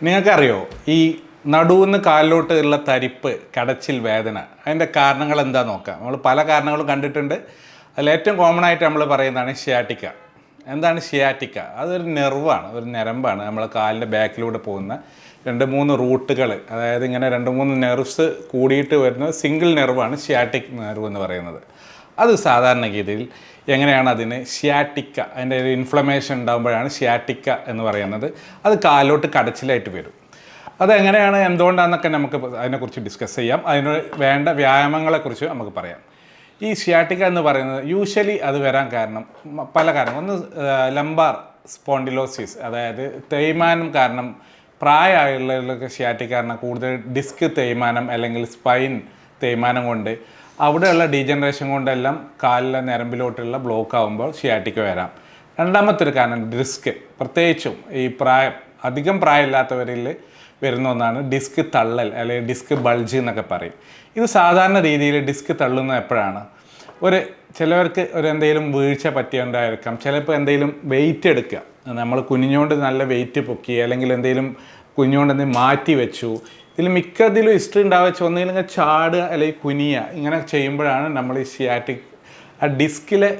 നിങ്ങൾക്കറിയോ ഈ നടുവിന്ന് കാലിലോട്ട് ഉള്ള തരിപ്പ്, കടച്ചിൽ, വേദന, അതിൻ്റെ കാരണങ്ങൾ എന്താ നോക്കാം. നമ്മൾ പല കാരണങ്ങളും കണ്ടിട്ടുണ്ട്. അതിലേറ്റവും കോമൺ ആയിട്ട് നമ്മൾ പറയുന്നതാണ് ഷിയാറ്റിക്ക. എന്താണ് ഷിയാറ്റിക്ക? അതൊരു നെർവാണ്, ഒരു ഞരമ്പാണ്. നമ്മളെ കാലിൻ്റെ ബാക്കിലൂടെ പോകുന്ന 2-3 റൂട്ടുകൾ, അതായത് ഇങ്ങനെ 2-3 നെർവ്സ് കൂടിയിട്ട് വരുന്ന സിംഗിൾ നെർവാണ് ഷിയാറ്റിക് നെർവ് എന്ന് പറയുന്നത്. അത് സാധാരണഗതിയിൽ എങ്ങനെയാണ് അതിന് ഷിയാറ്റിക്ക, അതിൻ്റെ ഒരു ഇൻഫ്ലമേഷൻ ഉണ്ടാകുമ്പോഴാണ് ഷിയാറ്റിക്ക എന്ന് പറയുന്നത്. അത് കാലിലോട്ട് കടച്ചിലായിട്ട് വരും. അതെങ്ങനെയാണ്, എന്തുകൊണ്ടാണെന്നൊക്കെ നമുക്ക് അതിനെക്കുറിച്ച് ഡിസ്കസ് ചെയ്യാം. അതിന് വേണ്ട വ്യായാമങ്ങളെക്കുറിച്ച് നമുക്ക് പറയാം. ഈ ഷിയാറ്റിക്ക എന്ന് പറയുന്നത് യൂഷ്വലി അത് വരാൻ കാരണം പല കാരണം. ഒന്ന് ലംബാർ സ്പോണ്ടിലോസിസ്, അതായത് തേയ്മാനം കാരണം. പ്രായമായുള്ളവർക്ക് ഷിയാറ്റിക്ക കാരണം കൂടുതൽ ഡിസ്ക് തേയ്മാനം അല്ലെങ്കിൽ സ്പൈൻ തേയ്മാനം കൊണ്ട് അവിടെയുള്ള ഡീജനറേഷൻ കൊണ്ടെല്ലാം കാലിലെ ഞരമ്പിലോട്ടുള്ള ബ്ലോക്ക് ആകുമ്പോൾ ഷിയാറ്റിക്ക വരാം. രണ്ടാമത്തെ ഒരു കാരണം ഡിസ്ക്, പ്രത്യേകിച്ചും ഈ അധികം പ്രായമില്ലാത്തവരിൽ വരുന്ന ഒന്നാണ് ഡിസ്ക് തള്ളൽ അല്ലെങ്കിൽ ഡിസ്ക് ബൾജ് എന്നൊക്കെ പറയും. ഇത് സാധാരണ രീതിയിൽ ഡിസ്ക് തള്ളുന്നത് എപ്പോഴാണ്? ചിലവർക്ക് എന്തെങ്കിലും വീഴ്ച പറ്റിയുണ്ടായിരിക്കാം. ചിലപ്പോൾ എന്തെങ്കിലും വെയിറ്റ് എടുക്കുക, നമ്മൾ കുനിഞ്ഞുകൊണ്ട് നല്ല വെയിറ്റ് പൊക്കി, അല്ലെങ്കിൽ എന്തെങ്കിലും കുനിഞ്ഞുകൊണ്ട് എന്തെങ്കിലും മാറ്റി വെച്ചു. ഇതിൽ മിക്കതിലും ഹിസ്റ്ററി ഉണ്ടാവുക ഒന്നുകിൽ ചാടുക അല്ലെങ്കിൽ കുനിയുക, ഇങ്ങനെ ചെയ്യുമ്പോഴാണ് നമ്മൾ ഈ ഷിയാറ്റിക് ഡിസ്കിലെ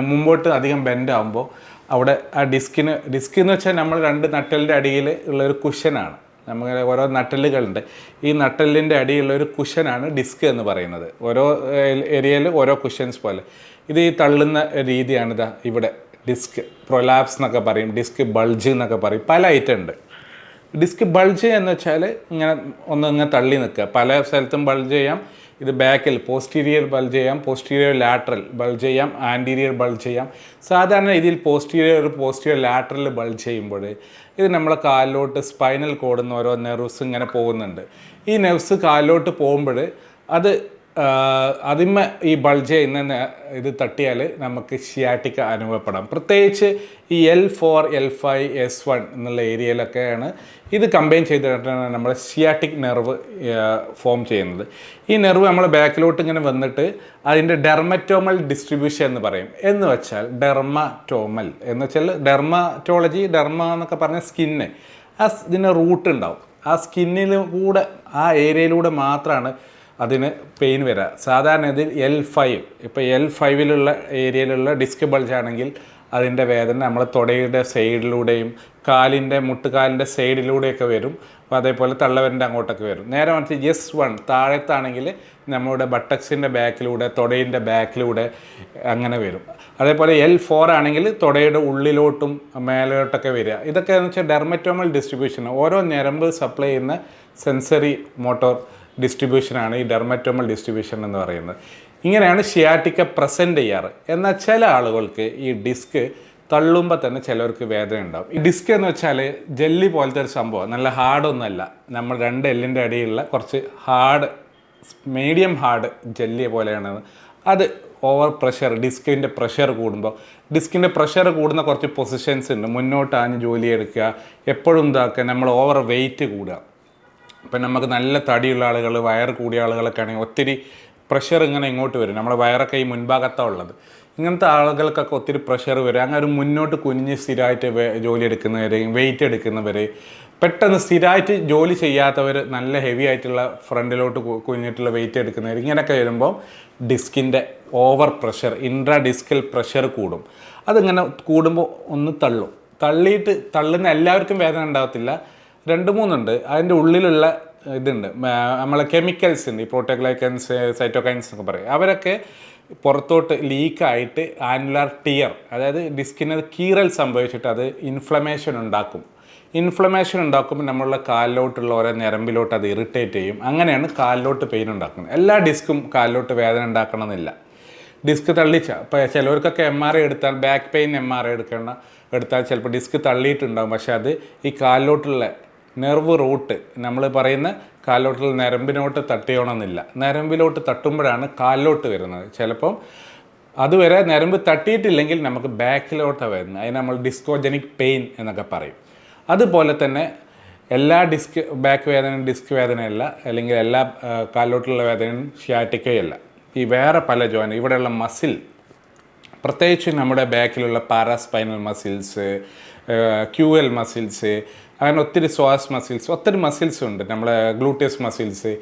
മുമ്പോട്ട് അധികം ബെൻഡ് ആകുമ്പോൾ അവിടെ ഡിസ്ക് എന്ന് വെച്ചാൽ നമ്മൾ 2 നട്ടലിൻ്റെ അടിയിൽ ഉള്ളൊരു കുഷനാണ്. നമുക്ക് ഓരോ നട്ടലുകളുണ്ട്. ഈ നട്ടലിൻ്റെ അടിയിലുള്ളൊരു കുഷനാണ് ഡിസ്ക് എന്ന് പറയുന്നത്. ഓരോ ഏരിയയിൽ ഓരോ കുഷൻസ് പോലെ. ഇത് ഈ തള്ളുന്ന രീതിയാണിതാ ഇവിടെ ഡിസ്ക് പ്രൊലാപ്സ് എന്നൊക്കെ പറയും, ഡിസ്ക് ബൾജ് എന്നൊക്കെ പറയും. പല ഐറ്റം ഉണ്ട്. ഡിസ്ക് ബൾജ് എന്ന് വെച്ചാൽ ഇങ്ങനെ തള്ളി നിൽക്കുക. പല സ്ഥലത്തും ബൾജ് ചെയ്യാം. ഇത് ബാക്കിൽ പോസ്റ്റീരിയർ ബൾജ് ചെയ്യാം, പോസ്റ്റീരിയർ ലാറ്ററൽ ബൾജ് ചെയ്യാം, ആൻറ്റീരിയർ ബൾജ് ചെയ്യാം. സാധാരണ ഇതിൽ പോസ്റ്റീരിയർ ലാറ്ററൽ ബൾജ് ചെയ്യുമ്പോൾ ഇത് നമ്മളെ കാലിലോട്ട് സ്പൈനൽ കോഡിൽ ഓരോ നെർവ്സ് ഇങ്ങനെ പോകുന്നുണ്ട്. ഈ നെർവ്സ് കാലിലോട്ട് പോകുമ്പോൾ അതിന്മേ ഈ ബൾജ് ചെയ്യുന്ന ഇത് തട്ടിയാൽ നമുക്ക് ഷിയാറ്റിക്ക അനുഭവപ്പെടാം. പ്രത്യേകിച്ച് ഈ L4, L5, S1 എന്നുള്ള ഏരിയയിലൊക്കെയാണ് ഇത് കമ്പൈൻ ചെയ്തിട്ടാണ് നമ്മുടെ ഷിയാറ്റിക് നെർവ് ഫോം ചെയ്യുന്നത്. ഈ നെർവ് നമ്മൾ ബാക്കിലോട്ട് ഇങ്ങനെ വന്നിട്ട് അതിൻ്റെ ഡെർമറ്റോമൽ ഡിസ്ട്രിബ്യൂഷൻ എന്ന് പറയും. എന്ന് വെച്ചാൽ ഡെർമറ്റോമൽ എന്ന് വെച്ചാൽ ഡെർമറ്റോളജി, ഡെർമ എന്നൊക്കെ പറഞ്ഞ സ്കിന്ന്, ഇതിന് റൂട്ട് ഉണ്ടാവും. ആ സ്കിന്നിലൂടെ ആ ഏരിയയിലൂടെ മാത്രമാണ് അതിന് പെയിൻ വരിക. സാധാരണ ഇതിൽ L5, ഇപ്പോൾ L5 ഏരിയയിലുള്ള ഡിസ്ക് ബൾജ് ആണെങ്കിൽ അതിൻ്റെ വേദന നമ്മൾ തുടയുടെ സൈഡിലൂടെയും മുട്ടുകാലിൻ്റെ സൈഡിലൂടെയൊക്കെ വരും. അപ്പോൾ അതേപോലെ തള്ളവരൻ്റെ അങ്ങോട്ടൊക്കെ വരും. നേരെ മറിച്ച് S1 താഴത്താണെങ്കിൽ നമ്മുടെ ബട്ടക്സിൻ്റെ ബാക്കിലൂടെ, തുടയിൻ്റെ ബാക്കിലൂടെ അങ്ങനെ വരും. അതേപോലെ L4 ആണെങ്കിൽ തുടയുടെ ഉള്ളിലോട്ടും മേലോട്ടൊക്കെ വരിക. ഇതൊക്കെ എന്ന് വെച്ചാൽ ഡെർമറ്റോമൽ ഡിസ്ട്രിബ്യൂഷൻ, ഓരോ ഞരമ്പ് സപ്ലൈ ചെയ്യുന്ന സെൻസറി മോട്ടോർ ഡിസ്ട്രിബ്യൂഷനാണ് ഈ ഡെർമറ്റോമൽ ഡിസ്ട്രിബ്യൂഷൻ എന്ന് പറയുന്നത്. ഇങ്ങനെയാണ് ഷിയാറ്റിക്ക പ്രസൻറ്റ് ചെയ്യാറ്. എന്നാൽ ചില ആളുകൾക്ക് ഈ ഡിസ്ക് തള്ളുമ്പോൾ തന്നെ ചിലവർക്ക് വേദന ഉണ്ടാവും. ഈ ഡിസ്ക് എന്ന് വെച്ചാൽ ജെല്ലി പോലത്തെ ഒരു സംഭവം, നല്ല ഹാർഡൊന്നുമല്ല. നമ്മൾ 2 എല്ലിൻ്റെ അടിയിലുള്ള കുറച്ച് മീഡിയം ഹാർഡ് ജെല്ലി പോലെയാണ്. അത് ഓവർ പ്രഷർ, ഡിസ്കിൻ്റെ പ്രഷർ കൂടുമ്പോൾ, ഡിസ്കിൻ്റെ പ്രഷർ കൂടുന്ന കുറച്ച് പൊസിഷൻസ് ഉണ്ട്. മുന്നോട്ടാഞ്ഞ് ജോലി എടുക്കുക, എപ്പോഴും ഇതാക്കുക, നമ്മൾ ഓവർ വെയിറ്റ് കൂടുക. ഇപ്പം നമുക്ക് നല്ല തടിയുള്ള ആളുകൾ, വയറ് കൂടിയ ആളുകളൊക്കെ ആണെങ്കിൽ ഒത്തിരി പ്രഷർ ഇങ്ങനെ ഇങ്ങോട്ട് വരും. നമ്മുടെ വയറൊക്കെ ഈ മുൻഭാഗത്താണ് ഉള്ളത്. ഇങ്ങനത്തെ ആളുകൾക്കൊക്കെ ഒത്തിരി പ്രഷർ വരും. അങ്ങനെ ഒരു മുന്നോട്ട് കുനിഞ്ഞ് സ്ഥിരമായിട്ട് ജോലി എടുക്കുന്നവർ, വെയിറ്റ് എടുക്കുന്നവർ, പെട്ടെന്ന് സ്ഥിരമായിട്ട് ജോലി ചെയ്യാത്തവർ, നല്ല ഹെവി ആയിട്ടുള്ള ഫ്രണ്ടിലോട്ട് കുനിഞ്ഞിട്ടുള്ള വെയിറ്റ് എടുക്കുന്നവർ, ഇങ്ങനെയൊക്കെ വരുമ്പോൾ ഡിസ്കിൻ്റെ over pressure, intra discal pressure കൂടും. അതിങ്ങനെ കൂടുമ്പോൾ ഒന്ന് തള്ളുന്ന എല്ലാവർക്കും വേദന ഉണ്ടാകത്തില്ല. 2-3 ഉണ്ട്. അതിൻ്റെ ഉള്ളിലുള്ള ഇതുണ്ട്, നമ്മളെ കെമിക്കൽസ് ഉണ്ട്, ഈ പ്രോട്ടോഗ്ലൈക്കൻസ്, സൈറ്റോകൈൻസ് എന്നൊക്കെ പറയും. അവരൊക്കെ പുറത്തോട്ട് ലീക്കായിട്ട് ആനുലാർ ടിയർ, അതായത് ഡിസ്കിന് കീറൽ സംഭവിച്ചിട്ട് അത് ഇൻഫ്ലമേഷൻ ഉണ്ടാക്കുമ്പോൾ നമ്മളുടെ കാലിലോട്ടുള്ള ഓരോ ഞരമ്പിലോട്ട് അത് ഇറിറ്റേറ്റ് ചെയ്യും. അങ്ങനെയാണ് കാലിലോട്ട് പെയിൻ ഉണ്ടാക്കുന്നത്. എല്ലാ ഡിസ്കും കാലിലോട്ട് വേദന ഉണ്ടാക്കണമെന്നില്ല. ഡിസ്ക് ഇപ്പോൾ ചിലവർക്കൊക്കെ MRI എടുത്താൽ, ബാക്ക് പെയിൻ MRI എടുത്താൽ ചിലപ്പോൾ ഡിസ്ക് തള്ളിയിട്ടുണ്ടാകും. പക്ഷേ അത് ഈ കാലിലോട്ടുള്ള നെർവ് റൂട്ട്, നമ്മൾ പറയുന്ന കാലിലോട്ടുള്ള ഞരമ്പിനോട്ട് തട്ടിയോണമെന്നില്ല. ഞരമ്പിലോട്ട് തട്ടുമ്പോഴാണ് കാലിലോട്ട് വരുന്നത്. ചിലപ്പം അതുവരെ ഞരമ്പ് തട്ടിയിട്ടില്ലെങ്കിൽ നമുക്ക് ബാക്കിലോട്ടാണ് വരുന്നത്. അതിന് നമ്മൾ ഡിസ്കോജനിക് പെയിൻ എന്നൊക്കെ പറയും. അതുപോലെ തന്നെ എല്ലാ ബാക്ക് വേദനയും ഡിസ്ക് വേദനയല്ല, അല്ലെങ്കിൽ എല്ലാ കാലിലോട്ടുള്ള വേദനയും ഷിയാറ്റിക്കയല്ല. ഈ വേറെ പല ജോയിൻ, ഇവിടെയുള്ള മസിൽ, പ്രത്യേകിച്ച് നമ്മുടെ ബാക്കിലുള്ള പാരാസ്പൈനൽ മസിൽസ്, QL മസിൽസ്, അങ്ങനെ ഒത്തിരി സോസ് മസിൽസ്, ഒത്തിരി മസിൽസ് ഉണ്ട്, നമ്മളെ ഗ്ലൂട്ടിയസ് മസിൽസ്.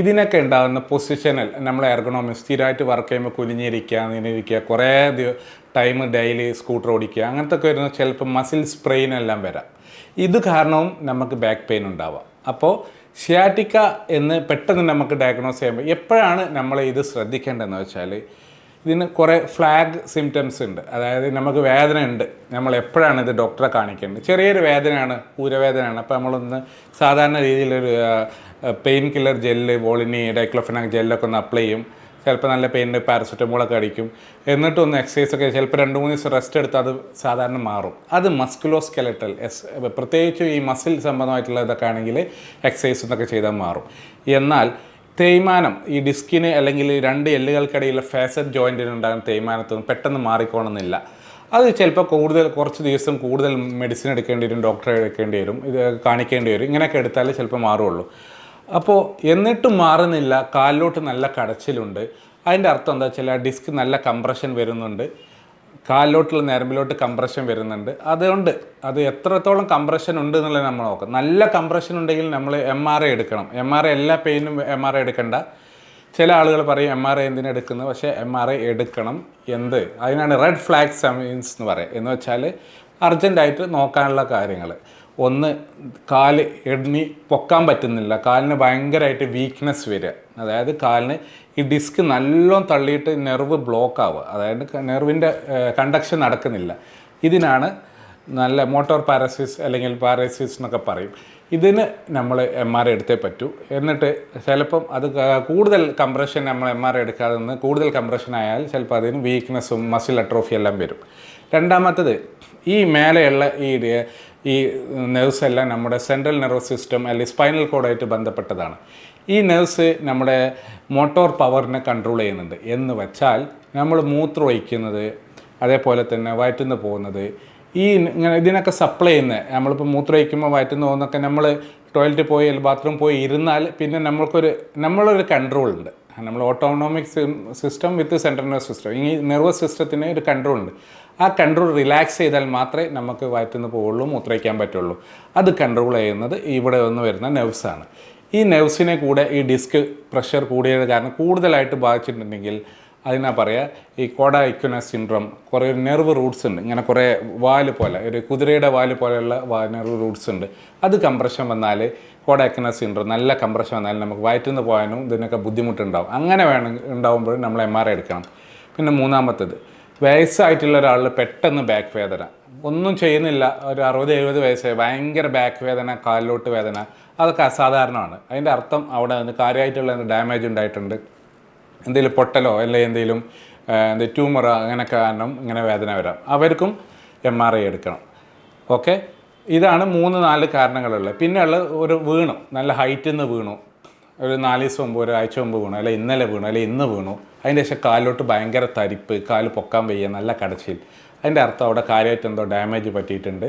ഇതിനൊക്കെ ഉണ്ടാകുന്ന പൊസിഷനൽ, നമ്മളെ എർഗണോമി, സ്ഥിരമായിട്ട് വർക്ക് ചെയ്യുമ്പോൾ കുനിഞ്ഞിരിക്കുക, നിന്നിരിക്കുക, കുറേ ടൈം ഡെയിലി സ്കൂട്ടർ ഓടിക്കുക, അങ്ങനത്തെ ഒക്കെ വരുന്ന ചിലപ്പോൾ മസിൽ സ്പ്രെയിൻ എല്ലാം വരാം. ഇത് കാരണവും നമുക്ക് ബാക്ക് പെയിൻ ഉണ്ടാവാം. അപ്പോൾ ഷിയാറ്റിക്ക എന്ന് പെട്ടെന്ന് നമുക്ക് ഡയഗ്നോസ് ചെയ്യുമ്പോൾ എപ്പോഴാണ് നമ്മൾ ഇത് ശ്രദ്ധിക്കേണ്ടതെന്ന് വെച്ചാൽ, ഇതിന് കുറേ ഫ്ലാഗ് സിംറ്റംസ് ഉണ്ട്. അതായത് നമുക്ക് വേദന ഉണ്ട്, നമ്മൾ എപ്പോഴാണ് ഇത് ഡോക്ടറെ കാണിക്കേണ്ടത്? ചെറിയൊരു വേദനയാണ്, ഊരവേദനയാണ്, അപ്പോൾ നമ്മളൊന്ന് സാധാരണ രീതിയിലൊരു പെയിൻ കില്ലർ ജെല്ല്, വോളിനി, ഡൈക്ലോഫെനാക് ജെല്ലൊക്കെ ഒന്ന് അപ്ലൈ ചെയ്യും. ചിലപ്പോൾ നല്ല പെയിൻ്റെ പാരസെറ്റമോളൊക്കെ അടിക്കും. എന്നിട്ടൊന്ന് എക്സസൈസൊക്കെ ചിലപ്പോൾ 2-3 ദിവസം റെസ്റ്റ് എടുത്ത് അത് സാധാരണ മാറും. അത് മസ്കുലോസ്കെലറ്റൽ, പ്രത്യേകിച്ച് ഈ മസിൽ സംബന്ധമായിട്ടുള്ള ഇതൊക്കെ ആണെങ്കിൽ എക്സസൈസ് എന്നൊക്കെ ചെയ്താൽ മാറും. എന്നാൽ തേയ്മാനം, ഈ ഡിസ്കിന് അല്ലെങ്കിൽ 2 എല്ലുകൾക്കിടയിലുള്ള ഫാസറ്റ് ജോയിൻറ്റിനുണ്ടാകുന്ന തേയ്മാനത്തൊന്നും പെട്ടെന്ന് മാറിക്കോണമെന്നില്ല. അത് ചിലപ്പോൾ കുറച്ച് ദിവസം കൂടുതൽ മെഡിസിൻ എടുക്കേണ്ടി വരും, ഡോക്ടറെ എടുക്കേണ്ടി വരും, ഇത് കാണിക്കേണ്ടി വരും. ഇങ്ങനെയൊക്കെ എടുത്താലേ ചിലപ്പോൾ മാറുള്ളൂ. അപ്പോൾ എന്നിട്ടും മാറുന്നില്ല, കാലിലോട്ട് നല്ല കടച്ചിലുണ്ട്. അതിൻ്റെ അർത്ഥം എന്താ വെച്ചാൽ ഡിസ്ക് നല്ല കംപ്രഷൻ വരുന്നുണ്ട്, കാലിലോട്ടുള്ള ഞരമ്പിലോട്ട് കംപ്രഷൻ വരുന്നുണ്ട്. അതുകൊണ്ട് അത് എത്രത്തോളം കംപ്രഷൻ ഉണ്ട് എന്നുള്ളത് നമ്മൾ നോക്കാം. നല്ല കംപ്രഷൻ ഉണ്ടെങ്കിൽ നമ്മൾ MRI എടുക്കണം. MRI എല്ലാ പെയിനും MRI എടുക്കണ്ട. ചില ആളുകൾ പറയും MRI എന്തിനാണ് എടുക്കുന്നത്, പക്ഷേ MRI എടുക്കണം. അതിനാണ് റെഡ് ഫ്ലാഗ് സൈൻസ് എന്ന് പറയുക. എന്ന് വെച്ചാൽ അർജൻറ്റായിട്ട് നോക്കാനുള്ള കാര്യങ്ങൾ. ഒന്ന്, കാല് എണ്ണി പൊക്കാൻ പറ്റുന്നില്ല, കാലിന് ഭയങ്കരമായിട്ട് വീക്ക്നെസ് വരിക. അതായത് കാലിന് ഈ ഡിസ്ക് നല്ലോണം തള്ളിയിട്ട് നെർവ് ബ്ലോക്ക് ആവുക, അതായത് നെർവിൻ്റെ കണ്ടക്ഷൻ നടക്കുന്നില്ല. ഇതിനാണ് നല്ല മോട്ടോർ പാരസിസ് അല്ലെങ്കിൽ പാരസിസ് എന്നൊക്കെ പറയും. ഇതിന് നമ്മൾ MRI എടുത്തേ പറ്റൂ. എന്നിട്ട് ചിലപ്പം അത് കൂടുതൽ കംപ്രഷൻ നമ്മൾ MRI എടുക്കാതെ നിന്ന് കൂടുതൽ കംപ്രഷൻ ആയാൽ ചിലപ്പോൾ അതിന് വീക്ക്നെസ്സും മസിൽ അട്രോഫി എല്ലാം വരും. രണ്ടാമത്തത്, ഈ മേലെയുള്ള ഈ നെർവ്സ് എല്ലാം നമ്മുടെ സെൻട്രൽ നെർവസ് സിസ്റ്റം അല്ലെങ്കിൽ സ്പൈനൽ കോഡായിട്ട് ബന്ധപ്പെട്ടതാണ്. ഈ നെർവ്സ് നമ്മുടെ മോട്ടോർ പവറിനെ കൺട്രോൾ ചെയ്യുന്നുണ്ട്. എന്ന് വെച്ചാൽ നമ്മൾ മൂത്രം ഒഴിക്കുന്നത്, അതേപോലെ തന്നെ വയറ്റിൽ പോകുന്നത്, ഇതിനൊക്കെ സപ്ലൈ ചെയ്യുന്നത്. നമ്മളിപ്പോൾ മൂത്രം ഒഴിക്കുമ്പോൾ വയറ്റിൽ നിന്ന് പോകുന്നതൊക്കെ നമ്മൾ ടോയ്ലറ്റിൽ പോയി അല്ലെങ്കിൽ ബാത്റൂം പോയി ഇരുന്നാൽ പിന്നെ നമ്മളൊരു കൺട്രോൾ ഉണ്ട്. നമ്മൾ ഓട്ടോണോമിക് സിസ്റ്റം വിത്ത് സെൻട്രൽ നെർവസ് സിസ്റ്റം, ഈ നെർവസ് സിസ്റ്റത്തിന് ഒരു കൺട്രോൾ ഉണ്ട്. ആ കൺട്രോൾ റിലാക്സ് ചെയ്താൽ മാത്രമേ നമുക്ക് വയറ്റിൽ നിന്ന് പോവുള്ളൂ, മൂത്രയ്ക്കാൻ പറ്റുള്ളൂ. അത് കൺട്രോൾ ചെയ്യുന്നത് ഇവിടെ നിന്ന് വരുന്ന നെർവ്സാണ്. ഈ നെർവ്സിനെ കൂടെ ഈ ഡിസ്ക് പ്രഷർ കൂടിയത് കാരണം കൂടുതലായിട്ട് ബാധിച്ചിട്ടുണ്ടെങ്കിൽ അതിനാ പറയുക ഈ കോഡ ഇക്വനസ് സിൻഡ്രോം. കുറേ നെർവ് റൂട്ട്സ് ഉണ്ട്, ഇങ്ങനെ കുറേ വാല് പോലെ, ഒരു കുതിരയുടെ വാല് പോലെയുള്ള നെർവ് റൂട്ട്സ് ഉണ്ട്. അത് കംപ്രഷൻ വന്നാൽ, കോഡ ഇക്വനസ് സിൻഡ്രോം നല്ല കംപ്രഷൻ വന്നാൽ നമുക്ക് വയറ്റിൽ നിന്ന് പോകാനും ഇതിനൊക്കെ ബുദ്ധിമുട്ടുണ്ടാവും. അങ്ങനെ ഉണ്ടാകുമ്പോൾ നമ്മൾ MRI എടുക്കണം. പിന്നെ മൂന്നാമത്തേത്, വയസ്സായിട്ടുള്ള ഒരാളിൽ പെട്ടെന്ന് ബാക്ക് വേദന, ഒന്നും ചെയ്യുന്നില്ല, ഒരു 60-70 വയസ്സായി, ഭയങ്കര ബാക്ക് വേദന, കാലിലോട്ട് വേദന, അതൊക്കെ അസാധാരണമാണ്. അതിൻ്റെ അർത്ഥം അവിടെ കാര്യമായിട്ടുള്ള ഡാമേജ് ഉണ്ടായിട്ടുണ്ട്, എന്തെങ്കിലും പൊട്ടലോ അല്ലെങ്കിൽ എന്തെങ്കിലും ട്യൂമറോ അങ്ങനെയൊക്കെ കാരണം ഇങ്ങനെ വേദന വരാം. അവർക്കും MRI എടുക്കണം. ഓക്കെ, ഇതാണ് 3-4 കാരണങ്ങളുള്ളത്. പിന്നെ ഉള്ളത് വീണു, നല്ല ഹൈറ്റിൽ നിന്ന് വീണു, ഒരു 4 ദിവസം മുമ്പ്, ഒരാഴ്ച മുമ്പ് വീണു, അല്ലെങ്കിൽ ഇന്നലെ വീണു, അല്ലെങ്കിൽ ഇന്ന് വീണു. അതിൻ്റെ ശേഷം കാലിലോട്ട് ഭയങ്കര തരിപ്പ്, കാല് പൊക്കാൻ വയ്യ, നല്ല കടച്ചിൽ. അതിൻ്റെ അർത്ഥം അവിടെ കാര്യമായിട്ട് എന്തോ ഡാമേജ് പറ്റിയിട്ടുണ്ട്.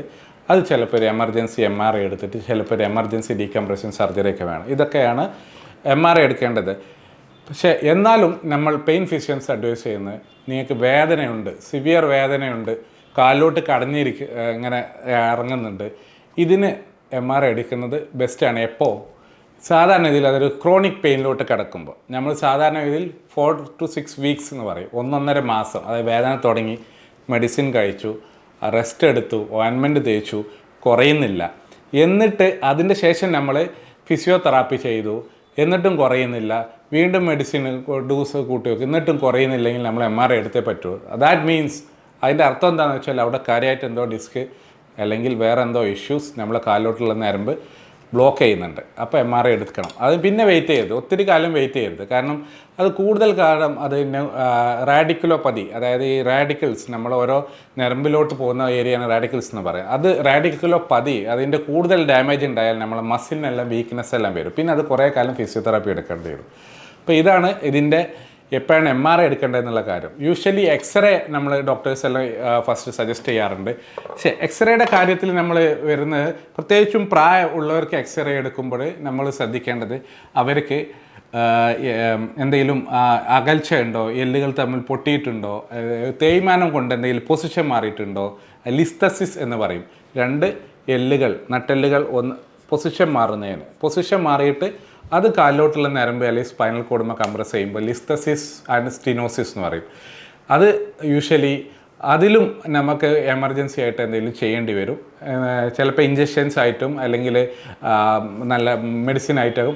അത് ചിലപ്പോൾ ഒരു എമർജൻസി MRI എടുത്തിട്ട് ചിലപ്പോൾ ഒരു എമർജൻസി ഡീകംപ്രഷൻ സർജറിയൊക്കെ വേണം. ഇതൊക്കെയാണ് MRI എടുക്കേണ്ടത്. പക്ഷേ എന്നാലും നമ്മൾ പെയിൻ ഫിസിഷ്യൻസ് അഡ്വൈസ് ചെയ്യുന്നത്, നിങ്ങൾക്ക് വേദനയുണ്ട്, സിവിയർ വേദനയുണ്ട്, കാലിലോട്ട് ഇങ്ങനെ ഇറങ്ങുന്നുണ്ട്, ഇതിന് MRI എടുക്കുന്നത് ബെസ്റ്റാണ്. എപ്പോൾ? സാധാരണ ഇതിൽ അതൊരു ക്രോണിക് പെയിനിലോട്ട് കിടക്കുമ്പോൾ. നമ്മൾ സാധാരണ ഇതിൽ 4 to 6 വീക്സ് എന്ന് പറയും, 1-1.5 മാസം. അതായത് വേദന തുടങ്ങി, മെഡിസിൻ കഴിച്ചു, റെസ്റ്റ് എടുത്തു, ഓയിൻമെൻറ്റ് തേച്ചു, കുറയുന്നില്ല. എന്നിട്ട് അതിൻ്റെ ശേഷം നമ്മൾ ഫിസിയോതെറാപ്പി ചെയ്തു, എന്നിട്ടും കുറയുന്നില്ല, വീണ്ടും മെഡിസിൻ ഡോസ് കൂട്ടി വെക്കും, എന്നിട്ടും കുറയുന്നില്ലെങ്കിൽ നമ്മൾ MRI എടുത്തേ പറ്റുള്ളൂ. ദാറ്റ് മീൻസ് അതിൻ്റെ അർത്ഥം എന്താണെന്ന് വെച്ചാൽ അവിടെ കാര്യമായിട്ട് എന്തോ ഡിസ്ക് അല്ലെങ്കിൽ വേറെ എന്തോ ഇഷ്യൂസ് നമ്മളെ കാലിലോട്ടുള്ള ഞരമ്പ് ബ്ലോക്ക് ചെയ്യുന്നുണ്ട്. അപ്പോൾ MRI എടുക്കണം. അത് പിന്നെ വെയിറ്റ് ചെയ്യരുത്, ഒത്തിരി കാലം വെയിറ്റ് ചെയ്യരുത്. കാരണം അത് കൂടുതൽ കാലം അത് റാഡിക്കുലോപ്പതി, അതായത് ഈ റാഡിക്കിൾസ്, നമ്മൾ ഓരോ ഞരമ്പിലോട്ട് പോകുന്ന ഏരിയയാണ് റാഡിക്കിൾസ് എന്ന് പറയുക. അത് റാഡിക്കുലോപ്പതി, അതിൻ്റെ കൂടുതൽ ഡാമേജ് ഉണ്ടായാൽ നമ്മളെ മസിലിനെല്ലാം വീക്ക്നെസ് എല്ലാം വരും. പിന്നെ അത് കുറേ കാലം ഫിസിയോതെറാപ്പി എടുക്കേണ്ടി വരും. അപ്പോൾ ഇതാണ് ഇതിൻ്റെ എപ്പോഴാണ് MRI എടുക്കേണ്ടതെന്നുള്ള കാര്യം. യൂഷ്വലി എക്സ്റേ നമ്മൾ ഡോക്ടേഴ്സ് എല്ലാം ഫസ്റ്റ് സജസ്റ്റ് ചെയ്യാറുണ്ട്. പക്ഷേ എക്സ്റേയുടെ കാര്യത്തിൽ നമ്മൾ വരുന്നത്, പ്രത്യേകിച്ചും പ്രായമുള്ളവർക്ക് എക്സ്റേ എടുക്കുമ്പോൾ നമ്മൾ ശ്രദ്ധിക്കേണ്ടത് അവർക്ക് എന്തെങ്കിലും അകൽച്ച ഉണ്ടോ, എല്ലുകൾ തമ്മിൽ പൊട്ടിയിട്ടുണ്ടോ, തേയ്മാനം കൊണ്ട് എന്തെങ്കിലും പൊസിഷൻ മാറിയിട്ടുണ്ടോ, ലിസ്തസിസ് എന്ന് പറയും. 2 നട്ടെല്ലുകൾ ഒന്ന് പൊസിഷൻ മാറിയിട്ട് അത് കാലിലോട്ടുള്ള ഞരമ്പ് അല്ലെങ്കിൽ സ്പൈനൽ കോഡുമ്പോൾ കംപ്രസ് ചെയ്യുമ്പോൾ ലിസ്തസിസ് ആൻഡ് സ്റ്റിനോസിസ് എന്ന് പറയും. അത് യൂഷ്വലി അതിലും നമുക്ക് എമർജൻസി ആയിട്ട് എന്തെങ്കിലും ചെയ്യേണ്ടി വരും. ചിലപ്പോൾ ഇഞ്ചക്ഷൻസ് ആയിട്ടും അല്ലെങ്കിൽ നല്ല മെഡിസിൻ ആയിട്ടും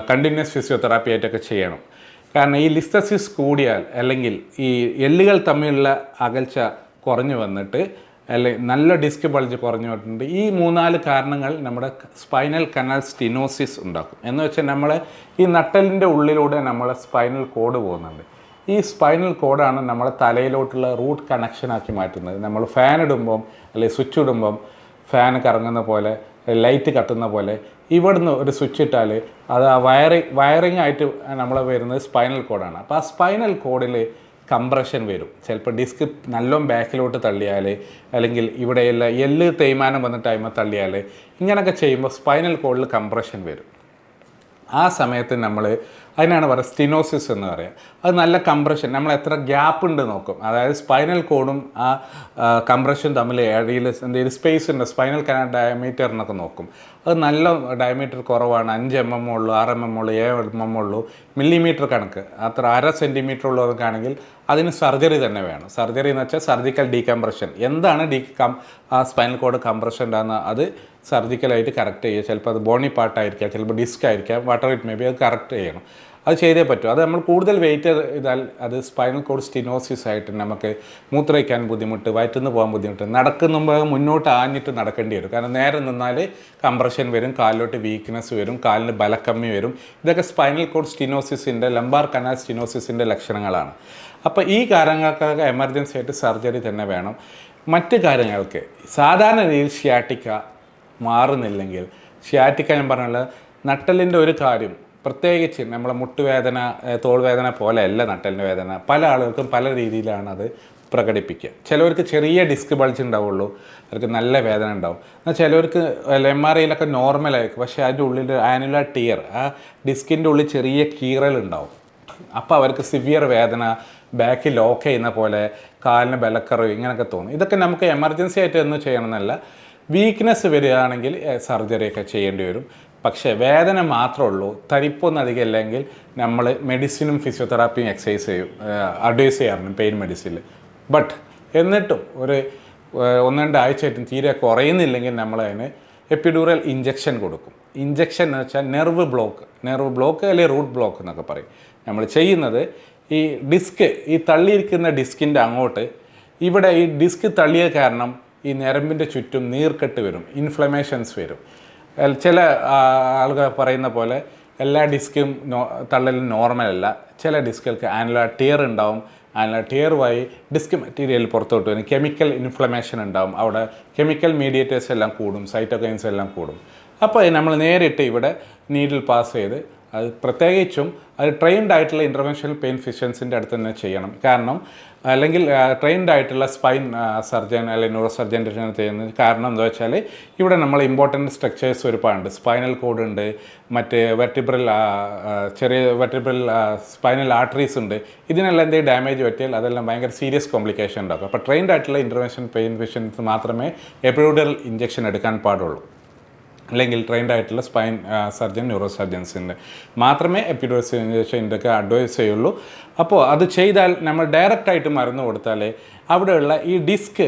കണ്ടിന്യൂസ് ഫിസിയോതെറാപ്പി ആയിട്ടൊക്കെ ചെയ്യണം. കാരണം ഈ ലിസ്തസിസ് കൂടിയാൽ അല്ലെങ്കിൽ ഈ എല്ലുകൾ തമ്മിലുള്ള അകൽച്ച കുറഞ്ഞു വന്നിട്ട് അല്ലെങ്കിൽ നല്ല ഡിസ്ക് ബൾജ് കുറഞ്ഞു വന്നിട്ടുണ്ട്, ഈ 3-4 കാരണങ്ങൾ നമ്മുടെ സ്പൈനൽ കനാൽ സ്റ്റിനോസിസ് ഉണ്ടാക്കും. എന്ന് വെച്ചാൽ നമ്മൾ ഈ നട്ടലിൻ്റെ ഉള്ളിലൂടെ നമ്മളെ സ്പൈനൽ കോഡ് പോകുന്നുണ്ട്. ഈ സ്പൈനൽ കോഡാണ് നമ്മളെ തലയിലോട്ടുള്ള റൂട്ട് കണക്ഷനാക്കി മാറ്റുന്നത്. നമ്മൾ ഫാൻ ഇടുമ്പം അല്ലെങ്കിൽ സ്വിച്ച് ഇടുമ്പം ഫാൻ കറങ്ങുന്ന പോലെ, ലൈറ്റ് കത്തുന്ന പോലെ ഇവിടുന്ന് ഒരു സ്വിച്ച് ഇട്ടാൽ അത് ആ വയറിങ് ആയിട്ട് നമ്മൾ വരുന്നത് സ്പൈനൽ കോഡാണ്. അപ്പോൾ ആ സ്പൈനൽ കോഡിൽ കംപ്രഷൻ വരും. ചിലപ്പോൾ ഡിസ്ക് നല്ലോണം ബാക്കിലോട്ട് തള്ളിയാൽ അല്ലെങ്കിൽ ഇവിടെയുള്ള എല്ല് തേയ്മാനം വന്നിട്ട് അതിന്മേൽ തള്ളിയാൽ ഇങ്ങനെയൊക്കെ ചെയ്യുമ്പോൾ സ്പൈനൽ കോഡിൽ കംപ്രഷൻ വരും. ആ സമയത്ത് നമ്മൾ അതിനാണ് പറയുക സ്റ്റിനോസിസ് എന്ന് പറയുക. അത് നല്ല കംപ്രഷൻ, നമ്മൾ എത്ര ഗ്യാപ്പ് ഉണ്ട് നോക്കും. അതായത് സ്പൈനൽ കോഡും ആ കംപ്രഷൻ തമ്മിൽ ഇടയിൽ എന്തെങ്കിലും സ്പേസ് ഉണ്ട്, സ്പൈനൽ കനാൽ ഡയമീറ്ററിനൊക്കെ നോക്കും. അത് നല്ല ഡയമീറ്റർ കുറവാണ്, 5 mm ഉള്ളൂ, 6 mm ഉള്ളൂ, 7 mm ഉള്ളൂ, മില്ലിമീറ്റർ കണക്ക് അത്ര 1/2 സെൻറ്റിമീറ്റർ ഉള്ളവർക്കാണെങ്കിൽ അതിന് സർജറി തന്നെ വേണം. സർജറി എന്ന് വെച്ചാൽ സർജിക്കൽ ഡീകംപ്രഷൻ. എന്താണ് ആ സ്പൈനൽ കോഡ് കംപ്രഷൻ ഉണ്ടാകുന്ന അത് സർജിക്കലായിട്ട് കറക്റ്റ് ചെയ്യുക. ചിലപ്പോൾ അത് ബോണി പാർട്ടായിരിക്കാം, ചിലപ്പോൾ ഡിസ്ക് ആയിരിക്കാം, വാട്ടർ ഇറ്റ് മേ ബി, അത് കറക്റ്റ് ചെയ്യണം. അത് ചെയ്തേ പറ്റും. അത് നമ്മൾ കൂടുതൽ വെയിറ്റ് ചെയ്താൽ അത് സ്പൈനൽ കോഡ് സ്റ്റിനോസിസ് ആയിട്ട് നമുക്ക് മൂത്രയിക്കാൻ ബുദ്ധിമുട്ട്, വയറ്റുന്ന് പോകാൻ ബുദ്ധിമുട്ട്, നടക്കുമ്പോൾ മുന്നോട്ട് ആഞ്ഞിട്ട് നടക്കേണ്ടി വരും. കാരണം നേരെ നിന്നാൽ കംപ്രഷൻ വരും, കാലിലോട്ട് വീക്ക്നെസ് വരും, കാലിന് ബലക്കമ്മി വരും. ഇതൊക്കെ സ്പൈനൽ കോഡ് സ്റ്റിനോസിസിൻ്റെ, ലംബാർ കനാൽ സ്റ്റിനോസിസിൻ്റെ ലക്ഷണങ്ങളാണ്. അപ്പോൾ ഈ കാര്യങ്ങൾക്കൊക്കെ എമർജൻസി ആയിട്ട് സർജറി തന്നെ വേണം. മറ്റ് കാര്യങ്ങൾക്ക് സാധാരണ രീതിയിൽ ഷിയാറ്റിക്ക മാറുന്നില്ലെങ്കിൽ, ഷിയാറ്റിക്ക ഞാൻ പറഞ്ഞുള്ള നട്ടലിൻ്റെ ഒരു കാര്യം പ്രത്യേകിച്ച് നമ്മളെ മുട്ടുവേദന, തോൾവേദന പോലെയല്ല നട്ടലിൻ്റെ വേദന. പല ആളുകൾക്കും പല രീതിയിലാണ് അത് പ്രകടിപ്പിക്കുക. ചിലവർക്ക് ചെറിയ ഡിസ്ക് ബൾജ് ഉണ്ടാവുള്ളൂ, അവർക്ക് നല്ല വേദന ഉണ്ടാവും. എന്നാൽ ചിലവർക്ക് MRIയിലൊക്കെ നോർമലായിരിക്കും, പക്ഷേ അതിൻ്റെ ഉള്ളിൽ ആനുലാർ ടിയർ, ആ ഡിസ്കിൻ്റെ ഉള്ളിൽ ചെറിയ കീറലുണ്ടാവും. അപ്പോൾ അവർക്ക് സിവിയർ വേദന, ബാക്ക് ലോക്ക് ചെയ്യുന്ന പോലെ, കാലിന് ബലക്കറവ്, ഇങ്ങനെയൊക്കെ തോന്നും. ഇതൊക്കെ നമുക്ക് എമർജൻസി ആയിട്ട് ഒന്നും ചെയ്യണമെന്നല്ല. വീക്ക്നെസ് വരികയാണെങ്കിൽ സർജറിയൊക്കെ ചെയ്യേണ്ടി വരും. പക്ഷേ വേദന മാത്രമേ ഉള്ളൂ, തരിപ്പൊന്നും അധികം ഇല്ലെങ്കിൽ നമ്മൾ മെഡിസിനും ഫിസിയോതെറാപ്പിയും അഡ്വൈസ് ചെയ്യാറുണ്ട് പെയിൻ മെഡിസിനിൽ. ബട്ട് എന്നിട്ടും ഒരു 1-2 ആഴ്ചയായിട്ടും തീരെ കുറയുന്നില്ലെങ്കിൽ നമ്മളതിന് എപ്പിഡ്യൂറൽ ഇഞ്ചക്ഷൻ കൊടുക്കും. ഇഞ്ചക്ഷൻ എന്ന് വെച്ചാൽ നെർവ് ബ്ലോക്ക് അല്ലെങ്കിൽ റൂട്ട് ബ്ലോക്ക് എന്നൊക്കെ പറയും. നമ്മൾ ചെയ്യുന്നത് ഈ ഡിസ്ക്, ഈ തള്ളിയിരിക്കുന്ന ഡിസ്കിൻ്റെ അങ്ങോട്ട്, ഇവിടെ ഈ ഡിസ്ക് തള്ളിയ കാരണം ഈ ഞരമ്പിൻ്റെ ചുറ്റും നീർക്കെട്ട് വരും, ഇൻഫ്ലമേഷൻസ് വരും. ചില ആളുകൾ പറയുന്ന പോലെ എല്ലാ ഡിസ്കും തള്ളലും നോർമലല്ല. ചില ഡിസ്കുകൾക്ക് ആനുലാർ ടിയർ ഉണ്ടാവും. ആനുലാർ ടിയർ വഴി ഡിസ്ക് മെറ്റീരിയൽ പുറത്തോട്ട് വരും, കെമിക്കൽ ഇൻഫ്ലമേഷൻ ഉണ്ടാവും. അവിടെ കെമിക്കൽ മീഡിയേറ്റേഴ്സ് എല്ലാം കൂടും, സൈറ്റോകൈൻസ് എല്ലാം കൂടും. അപ്പോൾ നമ്മൾ നേരിട്ട് ഇവിടെ നീഡിൽ പാസ് ചെയ്ത്, അത് പ്രത്യേകിച്ചും അത് ട്രെയിൻഡ് ആയിട്ടുള്ള ഇൻ്റർവെൻഷണൽ പെയിൻ ഫിസിഷ്യൻസിൻ്റെ അടുത്ത് തന്നെ ചെയ്യണം. കാരണം അല്ലെങ്കിൽ ട്രെയിൻഡ് ആയിട്ടുള്ള സ്പൈൻ സർജൻ അല്ലെങ്കിൽ ന്യൂറോ സർജൻ്റെ ചെയ്യുന്നത്. കാരണം എന്താ വെച്ചാൽ ഇവിടെ നമ്മൾ ഇമ്പോർട്ടൻറ്റ് സ്ട്രക്ചേഴ്സ് ഒരുപാടുണ്ട്. സ്പൈനൽ കോഡ് ഉണ്ട്, മറ്റ് ചെറിയ വെർട്ടിബ്രൽ സ്പൈനൽ ആർട്ടറീസ് ഉണ്ട്. ഇതിനെല്ലാം എന്തെങ്കിലും ഡാമേജ് പറ്റിയാൽ അതെല്ലാം ഭയങ്കര സീരിയസ് കോംപ്ലിക്കേഷൻ ഉണ്ടാക്കും. അപ്പോൾ ട്രെയിൻഡ് ആയിട്ടുള്ള ഇൻ്റർവെൻഷൻ പെയിൻ ഫിസിഷ്യൻസ് മാത്രമേ എപ്പിഡ്യൂറൽ ഇഞ്ചക്ഷൻ എടുക്കാൻ പാടുള്ളൂ. അല്ലെങ്കിൽ ട്രെയിൻഡ് ആയിട്ടുള്ള സ്പൈൻ സർജൻ, ന്യൂറോ സർജൻസിൻ്റെ മാത്രമേ എപ്പിഡ്യൂറൽ ഇഞ്ചക്ഷൻ്റെയൊക്കെ അഡ്വൈസ് ചെയ്യുള്ളൂ. അപ്പോൾ അത് ചെയ്താൽ നമ്മൾ ഡയറക്റ്റായിട്ട് മരുന്ന് കൊടുത്താൽ അവിടെയുള്ള ഈ ഡിസ്ക്,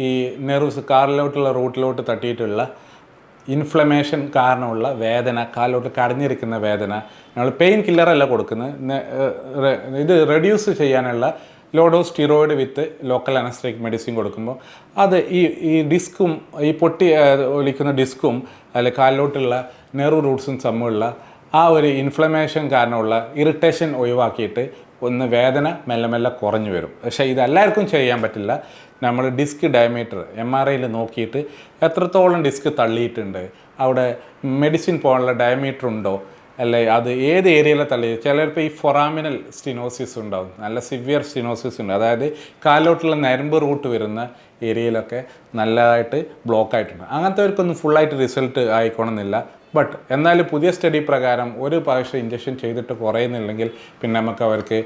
ഈ നെർവ്സ്, കാലിലോട്ടുള്ള റൂട്ടിലോട്ട് തട്ടിയിട്ടുള്ള ഇൻഫ്ലമേഷൻ കാരണമുള്ള വേദന, കാലിലോട്ട് കടഞ്ഞിരിക്കുന്ന വേദന, നമ്മൾ പെയിൻ കില്ലറല്ല കൊടുക്കുന്നത്. ഇത് റെഡ്യൂസ് ചെയ്യാനുള്ള ലോഡോസ് സ്റ്റിറോയിഡ് വിത്ത് ലോക്കൽ അനസ്തെറ്റിക് മെഡിസിൻ കൊടുക്കുമ്പോൾ അത് ഈ ഡിസ്കും, ഈ ഒലിക്കുന്ന ഡിസ്കും അല്ലെങ്കിൽ കാലിലോട്ടുള്ള നെർവ് റൂട്ട്സും തമ്മിലുള്ള ആ ഒരു ഇൻഫ്ലമേഷൻ കാരണമുള്ള ഇറിറ്റേഷൻ ഒഴിവാക്കിയിട്ട് ഒന്ന് വേദന മെല്ലെ മെല്ലെ കുറഞ്ഞു വരും. പക്ഷേ ഇതെല്ലാവർക്കും ചെയ്യാൻ പറ്റില്ല. നമ്മൾ ഡിസ്ക് ഡയമീറ്റർ MRIയിൽ നോക്കിയിട്ട് എത്രത്തോളം ഡിസ്ക് തള്ളിയിട്ടുണ്ട്, അവിടെ മെഡിസിൻ പോകാനുള്ള ഡയമീറ്റർ ഉണ്ടോ, അല്ലെ അത് ഏത് ഏരിയയിലെ തള്ളി. ചിലപ്പോൾ ഈ ഫൊറാമിനൽ സ്റ്റിനോസിസ് ഉണ്ടാവും, നല്ല സിവിയർ സ്റ്റിനോസിസ് ഉണ്ട്. അതായത് കാലിലോട്ടുള്ള നരമ്പ് റൂട്ട് വരുന്ന ഏരിയയിലൊക്കെ നല്ലതായിട്ട് ബ്ലോക്ക് ആയിട്ടുണ്ട്. അങ്ങനത്തെവർക്കൊന്നും ഫുള്ളായിട്ട് റിസൾട്ട് ആയിക്കോണമെന്നില്ല. ബട്ട് എന്നാലും പുതിയ സ്റ്റഡി പ്രകാരം ഒരു പ്രാവശ്യം ഇഞ്ചക്ഷൻ ചെയ്തിട്ട് കുറയുന്നില്ലെങ്കിൽ പിന്നെ നമുക്ക് അവർക്ക്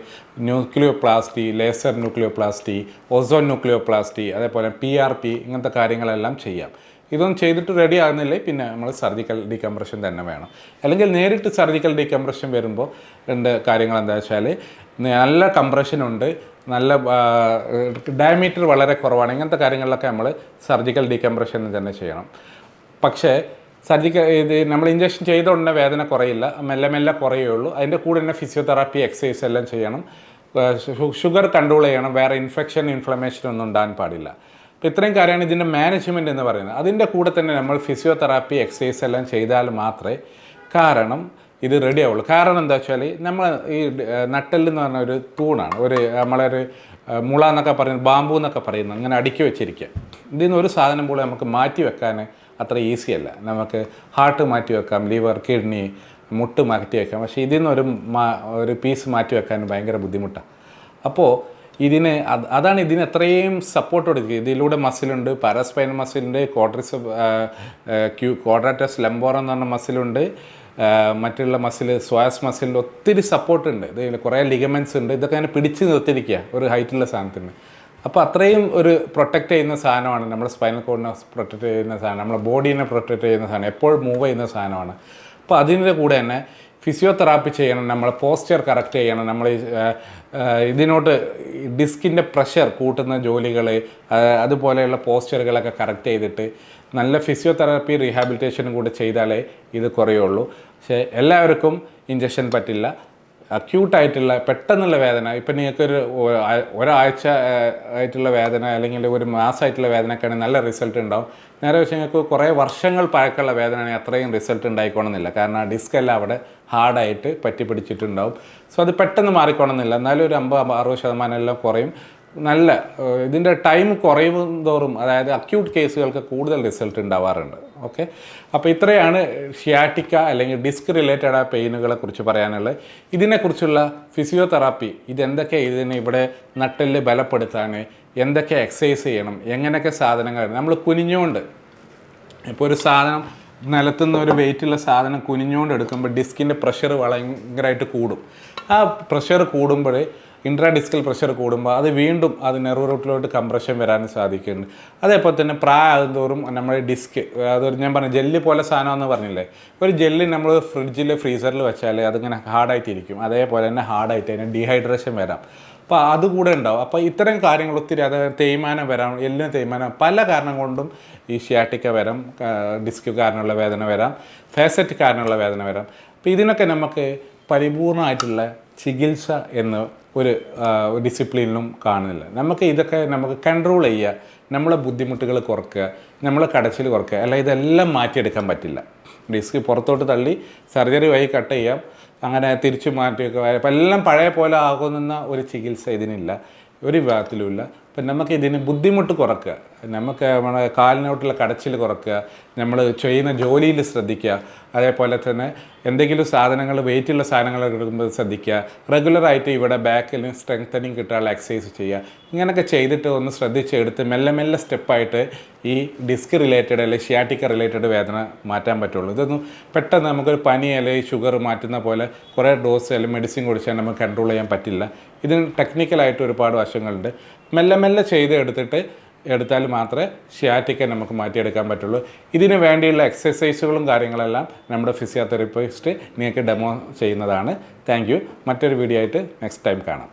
ന്യൂക്ലിയോപ്ലാസ്റ്റി, ലേസർ ന്യൂക്ലിയോപ്ലാസ്റ്റി, ഓസോൺ ന്യൂക്ലിയോപ്ലാസ്റ്റി, അതേപോലെ PRP ഇങ്ങനത്തെ കാര്യങ്ങളെല്ലാം ചെയ്യാം. ഇതൊന്നും ചെയ്തിട്ട് റെഡി ആകുന്നില്ലേ പിന്നെ നമ്മൾ സർജിക്കൽ ഡീകംപ്രഷൻ തന്നെ വേണം. അല്ലെങ്കിൽ നേരിട്ട് സർജിക്കൽ ഡീകംപ്രഷൻ വരുമ്പോൾ രണ്ട് കാര്യങ്ങൾ എന്താ വെച്ചാൽ നല്ല കംപ്രഷനുണ്ട്, നല്ല ഡയമീറ്റർ വളരെ കുറവാണ്, ഇങ്ങനത്തെ കാര്യങ്ങളിലൊക്കെ നമ്മൾ സർജിക്കൽ ഡീകംപ്രഷൻ തന്നെ ചെയ്യണം. പക്ഷേ ഇത് നമ്മൾ ഇഞ്ചക്ഷൻ ചെയ്ത ഉടനെ വേദന കുറയില്ല, മെല്ലെ മെല്ലെ കുറയുള്ളൂ. അതിൻ്റെ കൂടെ തന്നെ ഫിസിയോതെറാപ്പി എക്സസൈസ് എല്ലാം ചെയ്യണം, ഷുഗർ കൺട്രോൾ ചെയ്യണം, വേറെ ഇൻഫ്ലമേഷൻ ഒന്നും ഉണ്ടാകാൻ പാടില്ല. അപ്പോൾ ഇത്രയും കാര്യമാണ് ഇതിൻ്റെ മാനേജ്മെൻറ്റ് എന്ന് പറയുന്നത്. അതിൻ്റെ കൂടെ തന്നെ നമ്മൾ ഫിസിയോതെറാപ്പി എക്സസൈസ് എല്ലാം ചെയ്താൽ മാത്രമേ ഇത് റെഡി ആവുള്ളൂ. കാരണം എന്താ വെച്ചാൽ നമ്മൾ ഈ നട്ടെല്ലെന്ന് പറഞ്ഞ ഒരു തൂണാണ്, നമ്മളൊരു മുള എന്നൊക്കെ പറയുന്നത്, ബാമ്പു എന്നൊക്കെ പറയുന്നത്, അങ്ങനെ അടുക്കി വെച്ചിരിക്കുക. ഇതിൽ നിന്ന് ഒരു സാധനം പോലും നമുക്ക് മാറ്റി വെക്കാൻ അത്ര ഈസി അല്ല. നമുക്ക് ഹാർട്ട് മാറ്റി വെക്കാം, ലിവർ, കിഡ്നി, മുട്ട് മാറ്റി വെക്കാം. പക്ഷേ ഇതിൽ നിന്ന് ഒരു പീസ് മാറ്റി വെക്കാൻ ഭയങ്കര ബുദ്ധിമുട്ടാണ്. അപ്പോൾ അതാണ് ഇതിന് എത്രയും സപ്പോർട്ട് കൊടുക്കുക. ഇതിലൂടെ മസിലുണ്ട്, പാരാസ്പൈനൽ മസിലുണ്ട്, ക്വാഡ്രാറ്റസ് ലംബോറം എന്ന് പറഞ്ഞ മസിലുണ്ട്, മറ്റുള്ള സ്വാസ് മസിലിൽ ഒത്തിരി സപ്പോർട്ടുണ്ട്. ഇതിൽ കുറേ ലിഗമെൻറ്റ്സ് ഉണ്ട്. ഇതൊക്കെ അങ്ങനെ പിടിച്ച് നിർത്തിയിരിക്കുക ഒരു ഹൈറ്റുള്ള സാധനത്തിന്. അപ്പോൾ അത്രയും ഒരു പ്രൊട്ടക്റ്റ് ചെയ്യുന്ന സാധനമാണ് നമ്മുടെ സ്പൈനൽ കോഡിനെ പ്രൊട്ടക്റ്റ് ചെയ്യുന്ന സാധനം, നമ്മുടെ ബോഡീനെ പ്രൊട്ടക്റ്റ് ചെയ്യുന്ന സാധനം, എപ്പോഴും മൂവ് ചെയ്യുന്ന സാധനമാണ്. അപ്പോൾ അതിൻ്റെ കൂടെ തന്നെ ഫിസിയോതെറാപ്പി ചെയ്യണം, നമ്മൾ പോസ്ചർ കറക്റ്റ് ചെയ്യണം, നമ്മൾ ഇതിനോട്ട് ഡിസ്കിൻ്റെ പ്രഷർ കൂട്ടുന്ന ജോലികൾ, അതുപോലെയുള്ള പോസ്ചറുകളൊക്കെ കറക്റ്റ് ചെയ്തിട്ട് നല്ല ഫിസിയോതെറാപ്പി റീഹാബിലിറ്റേഷനും കൂടെ ചെയ്താലേ ഇത് കുറയുള്ളൂ. പക്ഷേ എല്ലാവർക്കും ഇഞ്ചക്ഷൻ പറ്റില്ല. അക്യൂട്ടായിട്ടുള്ള പെട്ടെന്നുള്ള വേദന, ഇപ്പം നിങ്ങൾക്കൊരു ഒരാഴ്ച ആയിട്ടുള്ള വേദന അല്ലെങ്കിൽ ഒരു മാസമായിട്ടുള്ള വേദനയൊക്കെയാണെങ്കിൽ നല്ല റിസൾട്ട് ഉണ്ടാവും. നേരെ വെച്ച് നിങ്ങൾക്ക് കുറേ വർഷങ്ങൾ പഴക്കമുള്ള വേദനയാണെങ്കിൽ അത്രയും റിസൾട്ട് ഉണ്ടായിക്കോണമെന്നില്ല. കാരണം ആ ഡിസ്ക് എല്ലാം അവിടെ ഹാർഡായിട്ട് പറ്റി പിടിച്ചിട്ടുണ്ടാവും. സോ അത് പെട്ടെന്ന് മാറിക്കോണമെന്നില്ല. എന്നാലും ഒരു 50-60% എല്ലാം കുറയും. നല്ല ഇതിൻ്റെ ടൈം കുറയും തോറും, അതായത് അക്യൂട്ട് കേസുകൾക്ക് കൂടുതൽ റിസൾട്ട് ഉണ്ടാവാറുണ്ട്. ഓക്കെ, അപ്പോൾ ഇത്രയാണ് ഷിയാറ്റിക്ക അല്ലെങ്കിൽ ഡിസ്ക് റിലേറ്റഡ് ആ പെയിനുകളെ കുറിച്ച് പറയാനുള്ളത്. ഇതിനെക്കുറിച്ചുള്ള ഫിസിയോതെറാപ്പി, ഇതിനെ ഇവിടെ നട്ടെല്ല് ബലപ്പെടുത്താൻ എന്തൊക്കെ എക്സസൈസ് ചെയ്യണം, എങ്ങനെയൊക്കെ സാധനങ്ങൾ നമ്മൾ കുനിഞ്ഞുകൊണ്ട്, ഇപ്പോൾ ഒരു സാധനം നിലത്തുനിന്ന് ഒരു വെയിറ്റുള്ള സാധനം കുനിഞ്ഞുകൊണ്ട് എടുക്കുമ്പോൾ ഡിസ്കിൻ്റെ പ്രഷർ ഭയങ്കരമായിട്ട് കൂടും. ആ പ്രഷർ കൂടുമ്പോൾ ഇൻട്രാഡിസ്കൽ പ്രഷർ കൂടുമ്പോൾ അത് വീണ്ടും നെർവ് റൂട്ടിലോട്ട് കംപ്രഷൻ വരാനും സാധിക്കുന്നുണ്ട്. അതേപോലെ തന്നെ പ്രായം തോറും നമ്മുടെ ഡിസ്ക്, ഞാൻ പറഞ്ഞ ജെല്ല് പോലെ സാധനമെന്ന് പറഞ്ഞില്ലേ, ഒരു ജെല്ല് നമ്മൾ ഫ്രീസറിൽ വെച്ചാൽ അതിങ്ങനെ ഹാർഡായിട്ടിരിക്കും. അതേപോലെ തന്നെ ഹാർഡായിട്ട് അതിന് ഡീഹൈഡ്രേഷൻ വരാം. അപ്പോൾ അതുകൂടെ ഉണ്ടാവും. അപ്പോൾ ഇത്തരം കാര്യങ്ങൾ ഒത്തിരി, അതായത് തേയ്മാനം വരാം, എല്ലിന് തേയ്മാനം, പല കാരണം കൊണ്ടും ഈ ഷിയാറ്റിക്ക വരാം, ഡിസ്ക് കാരണമുള്ള വേദന വരാം, ഫാസറ്റ് കാരണമുള്ള വേദന വരാം. അപ്പോൾ ഇതിനൊക്കെ നമുക്ക് പരിപൂർണമായിട്ടുള്ള ചികിത്സ എന്ന് ഒരു ഡിസിപ്ലിനിലും കാണുന്നില്ല. നമുക്ക് കൺട്രോൾ ചെയ്യുക, നമ്മളെ ബുദ്ധിമുട്ടുകൾ കുറയ്ക്കുക, നമ്മളെ കടച്ചിൽ കുറയ്ക്കുക, അല്ല ഇതെല്ലാം മാറ്റിയെടുക്കാൻ പറ്റില്ല. ഡിസ്ക് പുറത്തോട്ട് തള്ളി സർജറി വഴി കട്ട് ചെയ്യാം, അങ്ങനെ തിരിച്ചു മാറ്റിയൊക്കെ അപ്പം എല്ലാം പഴയ പോലെ ആകുന്ന ഒരു ചികിത്സ ഇതിനില്ല, ഒരു വിഭാഗത്തിലുമില്ല. അപ്പം നമുക്ക് ഇതിന് ബുദ്ധിമുട്ട് കുറയ്ക്കുക, നമുക്ക് നമ്മുടെ കാലിനോട്ടുള്ള കടച്ചിൽ കുറയ്ക്കുക, നമ്മൾ ചെയ്യുന്ന ജോലിയിൽ ശ്രദ്ധിക്കുക, അതേപോലെ തന്നെ എന്തെങ്കിലും സാധനങ്ങൾ വെയിറ്റുള്ള സാധനങ്ങൾ എടുക്കുമ്പോൾ ശ്രദ്ധിക്കുക, റെഗുലറായിട്ട് ഇവിടെ ബാക്കിൽ സ്ട്രെങ്തനിങ് കിട്ടാനുള്ള എക്സസൈസ് ചെയ്യുക. ഇങ്ങനെയൊക്കെ ചെയ്തിട്ട് ഒന്ന് ശ്രദ്ധിച്ചെടുത്ത് മെല്ലെ മെല്ലെ സ്റ്റെപ്പായിട്ട് ഈ ഡിസ്ക് റിലേറ്റഡ് അല്ലെങ്കിൽ ഷിയാറ്റിക്ക റിലേറ്റഡ് വേദന മാറ്റാൻ പറ്റുള്ളൂ. ഇതൊന്നും പെട്ടെന്ന് നമുക്കൊരു പനി അല്ലെങ്കിൽ ഷുഗർ മാറ്റുന്ന പോലെ കുറേ ഡോസ് അല്ലെങ്കിൽ മെഡിസിൻ കുടിച്ചാൽ നമുക്ക് കൺട്രോൾ ചെയ്യാൻ പറ്റില്ല. ഇതിന് ടെക്നിക്കലായിട്ട് ഒരുപാട് വശങ്ങളുണ്ട്. മെല്ലെ മെല്ലെ എടുത്താൽ മാത്രമേ ഷിയാറ്റിക്ക നമുക്ക് മാറ്റിയെടുക്കാൻ പറ്റുള്ളൂ. ഇതിന് വേണ്ടിയുള്ള എക്സസൈസുകളും കാര്യങ്ങളെല്ലാം നമ്മുടെ ഫിസിയോതെറാപ്പിസ്റ്റ് നിങ്ങൾക്ക് ഡെമോ ചെയ്യുന്നതാണ്. Thank you. മറ്റൊരു വീഡിയോ ആയിട്ട് നെക്സ്റ്റ് ടൈം കാണാം.